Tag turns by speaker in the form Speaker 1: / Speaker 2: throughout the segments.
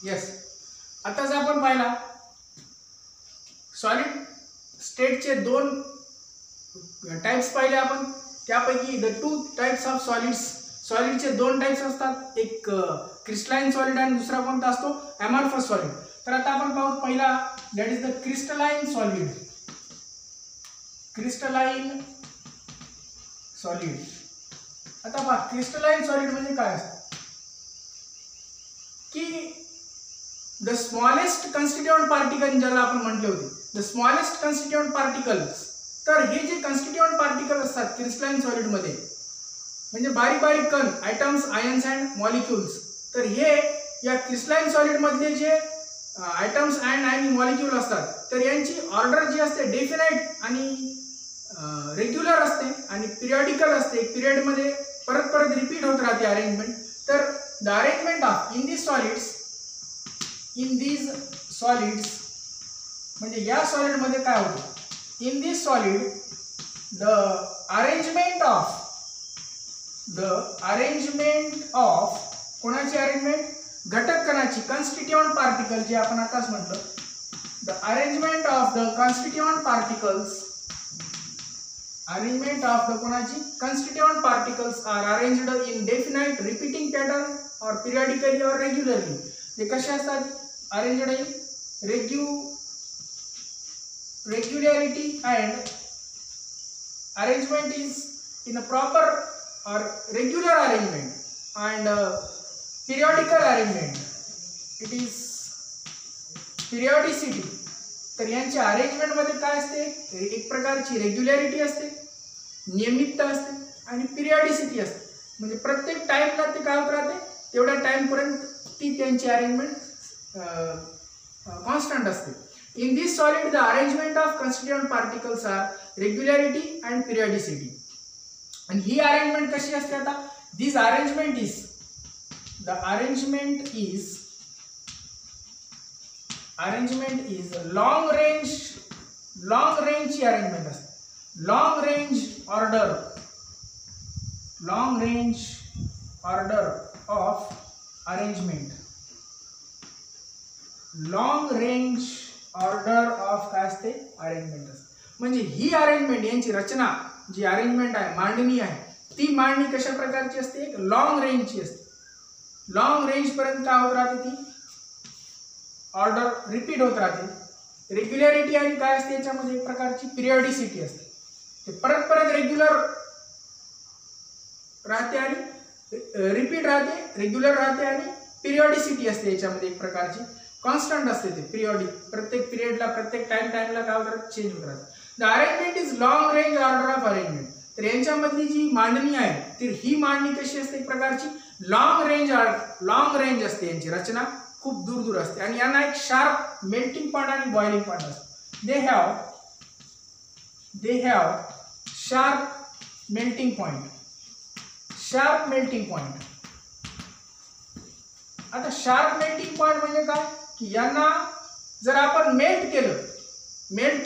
Speaker 1: Yes, आताच आपण पाहिला सॉलिड स्टेटचे दोन टाइप्स पाहिले आपण. त्यापैकी the two types of solids, सॉलिडचे दोन टाइप्स असतात, एक क्रिस्टलाइन सॉलिड आणि दुसरा कोणता असतो अमॉर्फस सॉलिड. तर आता आपण पाहू पहिला, that is the crystalline solid. Crystalline solid. आता पहा क्रिस्टलाइन सॉलिड म्हणजे काय असतं की द स्मॉलेस्ट कन्स्टिट्यूएंट पार्टिकल ज्याला आपण म्हटले होते, द स्मॉलेस्ट कन्स्टिट्यूएंट पार्टिकल्स. तर हे जे कन्स्टिट्यूएंट पार्टिकल असतात क्रिस्टलाइन सॉलिड मध्ये, म्हणजे बारीक बारीक कण, आयटम्स, आयन्स अँड मॉलिक्युल्स. तर हे या क्रिस्टलाइन सॉलिड मधले जे आयटम्स अँड आणि मॉलिक्यूल असतात, तर यांची ऑर्डर जी असते डेफिनाइट आणि रेग्युलर असते आणि पिरियडिकल असते. एक पिरियड मध्ये परत परत रिपीट होत राहते अरेंजमेंट. तर the arrangement of in these solids म्हणजे या सॉलिड मध्ये काय होतं, in this solid the arrangement of कोणाची अरेंजमेंट, घटक कणाची, कन्स्टिट्यूएंट पार्टिकल जे आपण आताच म्हटलं. The arrangement of the constituent particles, arrangement of the कोणाची constituent particles are arranged in definite repeating pattern और पिरियडिकली और रेग्युलरली. ते कसे असतात, arranged in regularity and arrangement is in a proper or regular arrangement and periodical arrangement, it is periodicity. तर यांच्या arrangement मध्ये काय असते, एक प्रकारची रेग्युलॅरिटी असते, नियमितता असते आणि पिरियडिसिटी असते. म्हणजे प्रत्येक टाइमला ते काय होत राहते, तेवढ्या टाइम पर्यंत ती त्यांची अरेंजमेंट कॉन्स्टंट असते. In this solid, the arrangement of constituent particles are regularity and periodicity. And he arrangement कशी असते आता, this arrangement is, the arrangement is long range ची arrangement असते. long range order of arrangement. long range order of काय असते, arrangement असते. म्हणजे ही arrangement, यांची रचना जी अरेंजमेंट आहे, मांडणी आहे, ती मांडणी कशा प्रकारची असते, एक लॉंग रेंजची असते. लॉंग रेंज पर्यंत काय होत राहते, ती ऑर्डर रिपीट होत राहते. रेग्युलॅरिटी आणि काय असते याच्यामध्ये, एक प्रकारची पिरियडिसिटी असते. ते परत परत रेग्युलर राहते आणि रिपीट राहते, रेग्युलर राहते आणि पिरियडिसिटी असते याच्यामध्ये, एक प्रकारची कॉन्स्टंट असते. ते पिरियडिक, प्रत्येक पिरियडला, प्रत्येक टाइमला काय होत, चेंज होत राहते. The arrangement is long range order of arrangement. तर यांच्यामधली जी मांडणी आहे, तर ही मांडणी कशी असते, एक प्रकारची लॉंग रेंज असते. यांची रचना खूप दूर दूर असते आणि यांना एक शार्प मेल्टिंग पॉइंट आणि बॉइलिंग पॉइंट असतो. दे हॅव शार्प मेल्टिंग पॉइंट. आता शार्प मेल्टिंग पॉइंट म्हणजे काय की यांना जर आपण मेल्ट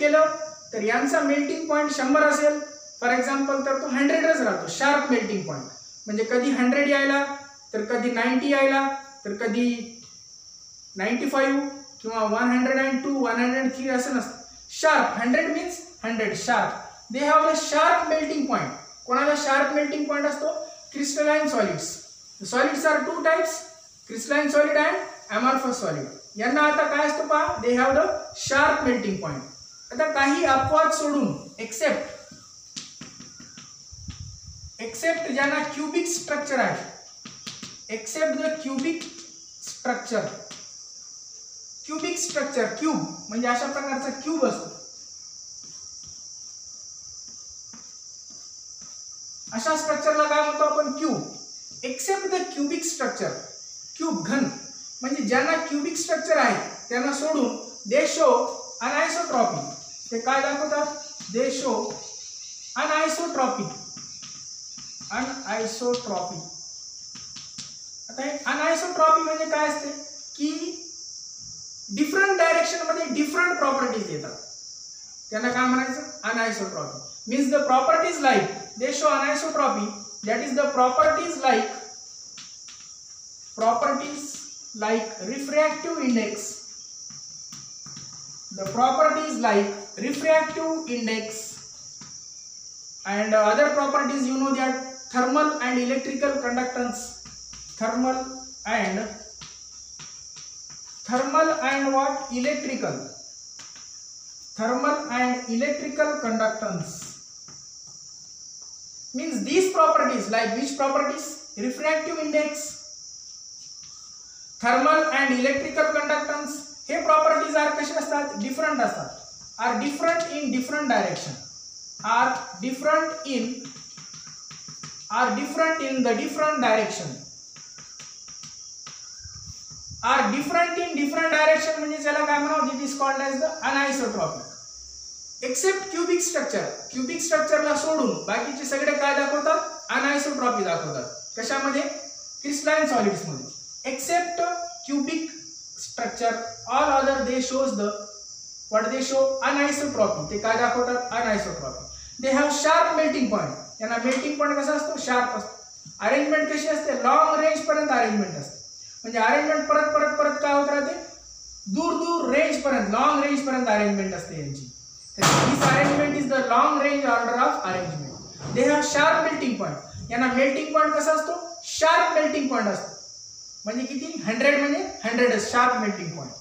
Speaker 1: केलं तर यांचा मेल्टिंग पॉइंट 100 असेल फॉर एक्झाम्पल, तर तो 100च राहतो. शार्प मेल्टिंग पॉइंट म्हणजे कधी 100 यायला, तर कधी 90 यायला, तर कधी 95 किंवा 102, 103 असं नसतं. Sharp 100 means 100 sharp. They have a sharp melting point. कोणाला शार्प मेल्टिंग पॉइंट असतो, crystalline solids. Solids are two types, crystalline solid and amorphous solid. यांना आता काय असतं पहा, they have the sharp melting point. आता काही अपवाद सोडून, एक्सेप्ट ज्यांना क्यूबिक स्ट्रक्चर आहे, except the cubic structure, cube म्हणजे अशा प्रकारचा क्यूब असतो. अशा स्ट्रक्चरला काय म्हणतो आपण, cube. Except the cubic structure, cube घन, म्हणजे ज्यांना क्यूबिक स्ट्रक्चर आहे त्यांना सोडून दे शो अनआयसोट्रॉपी. ते काय दाखवतात, दे शो अनआयसोट्रॉपी. आता अनआयसोट्रॉपी म्हणजे काय असते की डिफरंट डायरेक्शन मध्ये डिफरंट प्रॉपर्टीज येतात, त्यांना काय म्हणायचं, anisotropy. Means the properties like, they show anisotropy, that is the properties like refractive index. The properties like refractive index and other properties, you know that thermal and electrical conductance. Thermal and what? Electrical. Thermal and electrical conductance. Means these properties, like which properties? Refractive index, thermal and electrical conductance. हे properties are कसे असतात? Different असतात. Are different in different direction. Are different in the different direction. Are different in different direction म्हणजे त्याला काय म्हणावं? It is called as the anisotropic. Except cubic structure. Cubic structure ला सोडून बाकीचे सगळे काय दाखवतात? Anisotropy दाखवतात. कशामध्ये? Crystalline solids मध्ये. Except cubic structure, all other they shows the what they show? Anisotropy. ते काय दाखवतात? Anisotropy. They have sharp melting point. यांना melting point कसा असतो? Sharp असतो. Arrangement कशी असते? Long range पर्यंत arrangement असते. म्हणजे अरेंजमेंट परत काय होत राहते? दूर रेंज पर्यंत, लॉन्ग रेंज पर्यंत अरेंजमेंट असते यांची. This arrangement is the long range order of arrangement. They have sharp melting point. यांना मेल्टिंग पॉइंट कसा असतो? शार्प मेल्टिंग पॉइंट असतो. म्हणजे किती? 100 म्हणजे 100 sharp melting point.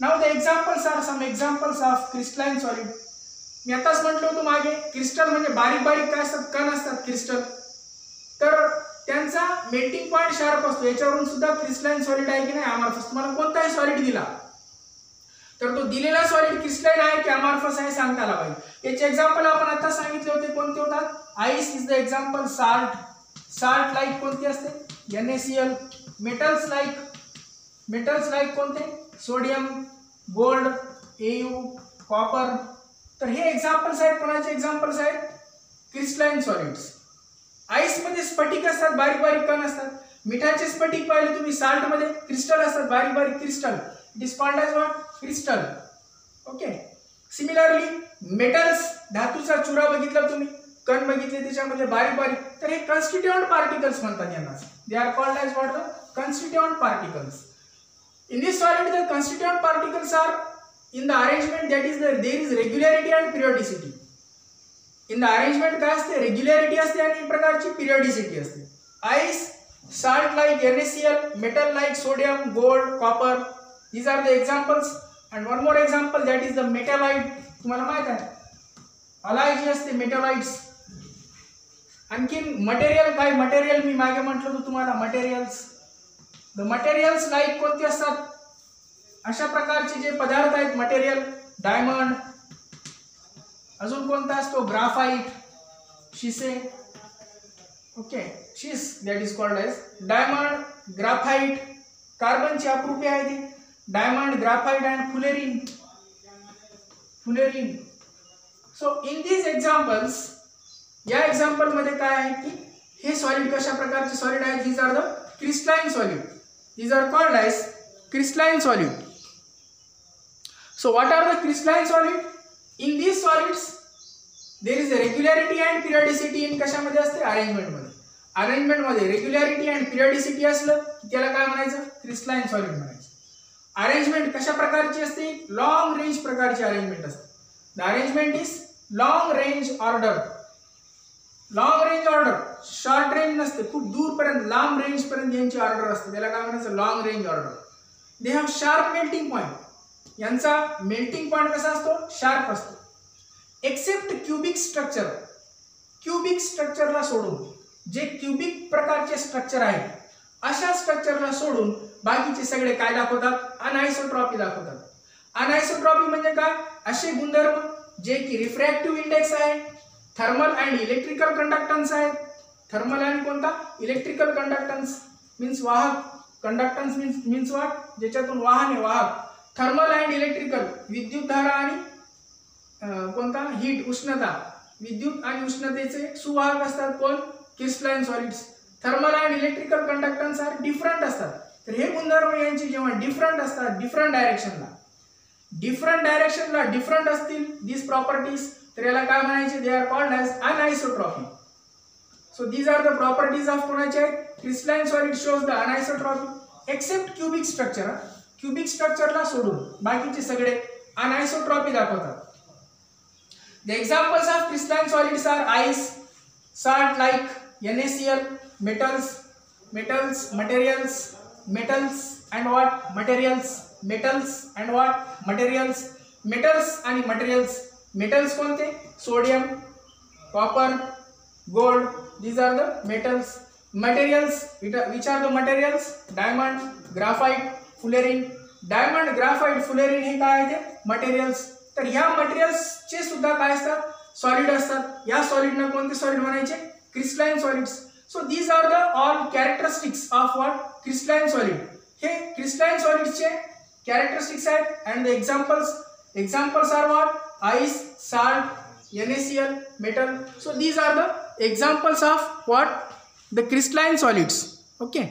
Speaker 1: Now the examples are some examples of crystalline solid. मी आताच म्हटलं होतं मागे, क्रिस्टल म्हणजे बारीक काय असतात? कण असतात क्रिस्टल. तर त्यांचा मेल्टिंग पॉइंट शार्प असतो. याच्यावरून सुद्धा क्रिस्टलाइन सॉलिड आहे की नाही अमॉर्फस. तुम्हाला कोणताही सॉलिड दिला तर तो दिलेला सॉलिड क्रिस्टलाइन आहे की अमॉर्फस आहे सांगता आला पाहिजे. याचे एक्झाम्पल आपण आता सांगितले होते. कोणते होतात? Ice is the example. Salt like कोणते असते? NaCl. मेटल्स लाईक कोणते? Sodium, gold, Au, copper. तर हे एक्झाम्पल्स आहेत. कोणाचे एक्झाम्पल्स आहेत? Crystalline solids. आईस मध्ये स्फटिक असतात, बारीक कण असतात. मिठाचे स्फटिक पाहिले तुम्ही, साल्ट मध्ये क्रिस्टल असतात, बारीक crystal. It is called as what? Crystal. Okay. Similarly metals, धातूचा चुरा बघितला तुम्ही, कण बघितले त्याच्यामध्ये बारीक. तर हे कन्स्टिट्यूएंट पार्टिकल्स म्हणतात यांना. They are called as what? The constituent particles. In this solid the constituent particles are in the arrangement that is there is regularity and periodicity. In the arrangement काय असते? रेग्युलॅरिटी असते आणि एक प्रकारची periodicity असते. Ice, salt like NaCl, metal like sodium, gold, copper. These are the examples. And one more example that is the metallite. तुम्हाला माहित आहे अलाय जी असते मेटॅलाइट्स. आणखीन मटेरियल काय? मटेरियल मी मागे म्हटलं होतं तुम्हाला, मटेरियल्स. द मटेरियल्स लाईक कोणते असतात? अशा प्रकारचे जे पदार्थ आहेत मटेरियल. डायमंड, अजून कोणता असतो? ग्राफाइट, शिसे. ओके, शिस that is called as diamond, graphite. कार्बनची अप्रूपे आहे ती. Diamond, graphite and fullerene. So in these examples, या एक्झाम्पल मध्ये काय आहे की हे सॉलिड कशा प्रकारचे सॉलिड आहेत? These are the crystalline solid. These are called as crystalline solid. So what are the crystalline solid? In these solids there is a regularity and periodicity in कशामध्ये असते? अरेंजमेंट मध्ये रेग्युलॅरिटी अँड पिरियोडिसिटी असलं की त्याला काय म्हणायचं? Crystalline solid म्हणायचं. Arrangement कशा प्रकारची असते? लॉंग रेंज प्रकारची अरेंजमेंट असते. The arrangement is long range order. Short range नसते, खूप दूर पर्यंत, लांब रेंज पर्यंत यांची ऑर्डर असते. त्याला काय म्हणायचं? Long range order. They have sharp melting point. यांचा मेल्टिंग पॉइंट कसा असतो? शार्प असतो. एक्सेप्ट क्यूबिक स्ट्रक्चरला सोडून, जे क्यूबिक प्रकारचे स्ट्रक्चर आहेत अशा स्ट्रक्चरला सोडून बाकीचे सगळे काय दाखवतात? अनआयसोट्रॉपी दाखवतात. अनआयसोट्रॉपी म्हणजे काय? असे गुणधर्म जे की रिफ्रॅक्टिव्ह इंडेक्स आहे, थर्मल अँड इलेक्ट्रिकल कंडक्टन्स आहेत. थर्मल आणि कोणता? इलेक्ट्रिकल कंडक्टन्स मीन्स वाहक. कंडक्टन्स मीन्स वाहक, ज्याच्यातून वाहन आहे, वाहक. थर्मल अँड इलेक्ट्रिकल, विद्युत धारा आणि कोणता? हीट, उष्णता. विद्युत आणि उष्णतेचे सुवाहक असतात कोण? Crystalline solids. Thermal and electrical conductance are different असतात. तर हे गुणधर्म यांचे जेव्हा डिफरंट असतात, डिफरंट डायरेक्शनला डिफरंट असतील दिस प्रॉपर्टीज, तर याला काय म्हणायचे? They are called as anisotropy. So these are the properties of कोणाचे? Crystalline solid shows the anisotropy. Except cubic structure. Cubic स्ट्रक्चरला सोडून बाकीचे सगळे अनआयसोट्रॉपी दाखवतात. The examples of crystalline solids are ice, salt like NaCl, metals, materials, metals and what? Materials, metals and what? Materials, metals आणि materials. Metals कोणते? Sodium, copper, gold. These are the metals. Materials, which are the materials? Diamond, graphite, fullerene. Diamond, graphite, fullerene हे काय आहे ते? Materials. तर या materials चे सुद्धा काय असतात? सॉलिड असतात. या सॉलिडना कोणते सॉलिड म्हणायचे? Crystalline solids. So these are the all characteristics of what? Crystalline solid. हे क्रिस्टलाइन सॉलिड्सचे कॅरेक्टरिस्टिक्स आहेत. And the examples are what? Ice, salt, NaCl, metal. So these are the examples of what? The crystalline solids. Okay.